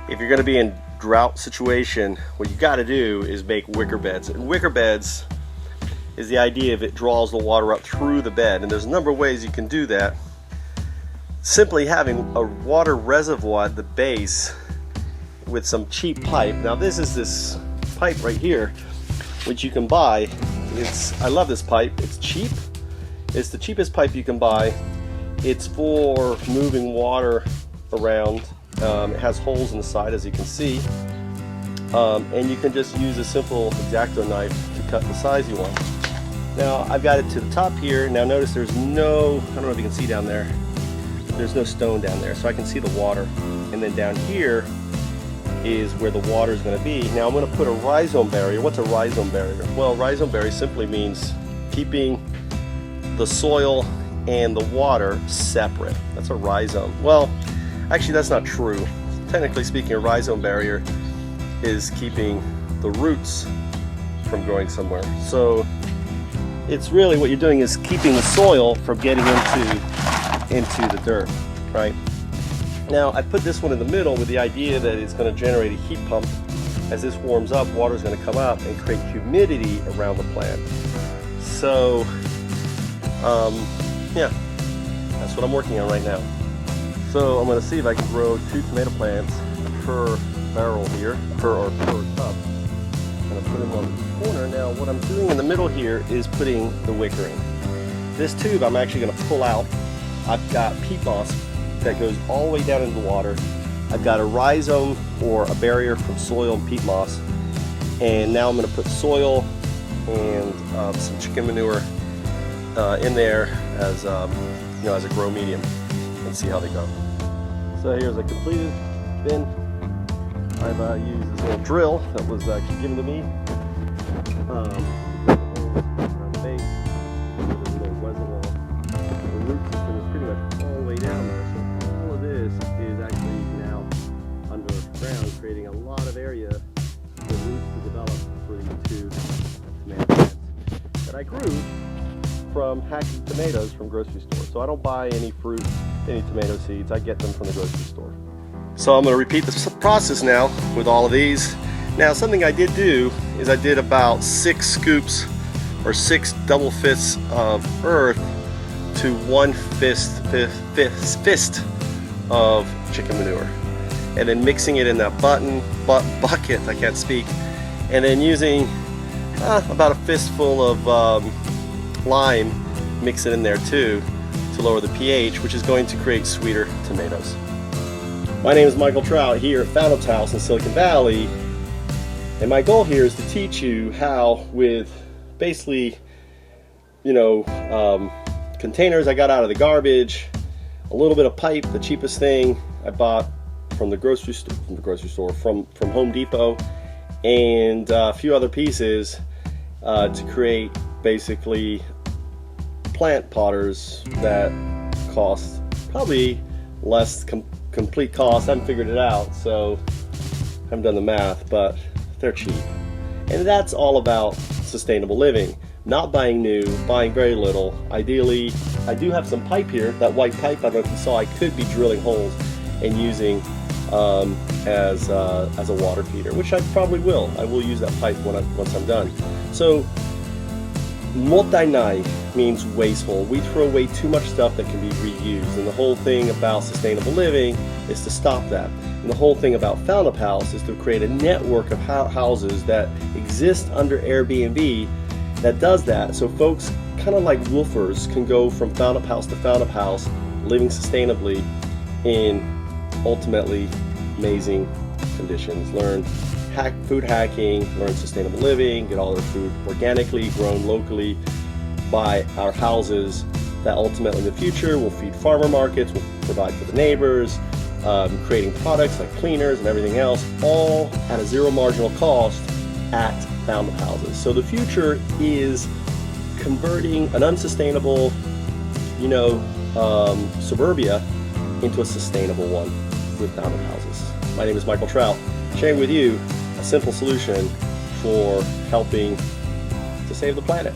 if you're going to be in drought situation, what you got to do is make wicker beds. And wicker beds is the idea of it draws the water up through the bed, and there's a number of ways you can do that. Simply having a water reservoir at the base with some cheap pipe. Now this pipe right here, which you can buy. I love this pipe. It's cheap. It's the cheapest pipe you can buy. It's for moving water around. It has holes in the side, as you can see, and you can just use a simple X-Acto knife to cut the size you want. Now I've got it to the top here. Now notice there's no, I don't know if you can see down there, there's no stone down there, so I can see the water. And then down here is where the water is going to be. Now I'm going to put a rhizome barrier. What's a rhizome barrier? Well, rhizome barrier simply means keeping the soil and the water separate. That's a rhizome. Well, actually that's not true. Technically speaking, a rhizome barrier is keeping the roots from growing somewhere. So it's really what you're doing is keeping the soil from getting into the dirt, right? Now I put this one in the middle with the idea that it's going to generate a heat pump. As this warms up, water is going to come up and create humidity around the plant. So yeah, that's what I'm working on right now. So I'm going to see if I can grow 2 tomato plants per barrel here, per cup. I'm going to put them on the corner. Now what I'm doing in the middle here is putting the wickering. This tube I'm actually going to pull out. I've got peat moss that goes all the way down into the water. I've got a rhizome or a barrier from soil and peat moss. And now I'm going to put soil and some chicken manure in there as as a grow medium, and see how they go. So here's a completed bin. I've used this little drill that was given to me. Around the base, there's a little reservoir. The root system is pretty much all the way down there. So all of this is actually now underground, creating a lot of area for roots to develop for these 2 tomato plants that I grew from hacked tomatoes from grocery store. So I don't buy any fruit, any tomato seeds. I get them from the grocery store. So I'm going to repeat this process now with all of these. Now something I did do is I did about 6 scoops or 6 double fists of earth to 1 fist of chicken manure, and then mixing it in that bucket, I can't speak, and then using about a fistful of lime, mix it in there too to lower the pH, which is going to create sweeter tomatoes. My name is Michael Trout here at Fountain's House in Silicon Valley, and my goal here is to teach you how, with basically containers I got out of the garbage, a little bit of pipe, the cheapest thing I bought from the grocery store, from Home Depot, and a few other pieces to create basically plant potters that cost probably less complete cost. I haven't figured it out, so I haven't done the math, but they're cheap. And that's all about sustainable living. Not buying new, buying very little. Ideally, I do have some pipe here, that white pipe, I don't know if you saw, I could be drilling holes and using as a water feeder, which I probably will. I will use that pipe once I'm done. So mottainai means wasteful. We throw away too much stuff that can be reused, and the whole thing about sustainable living is to stop that. And the whole thing about Fountain House is to create a network of houses that exist under Airbnb that does that, so folks kind of like woofers can go from Fountain House to Fountain House, living sustainably in ultimately amazing conditions. Learn food hacking, learn sustainable living, get all their food organically grown locally, buy our houses that ultimately in the future will feed farmer markets, will provide for the neighbors, creating products like cleaners and everything else, all at a zero marginal cost at Fountain Houses. So the future is converting an unsustainable, suburbia into a sustainable one with Fountain Houses. My name is Michael Trout, sharing with you a simple solution for helping to save the planet.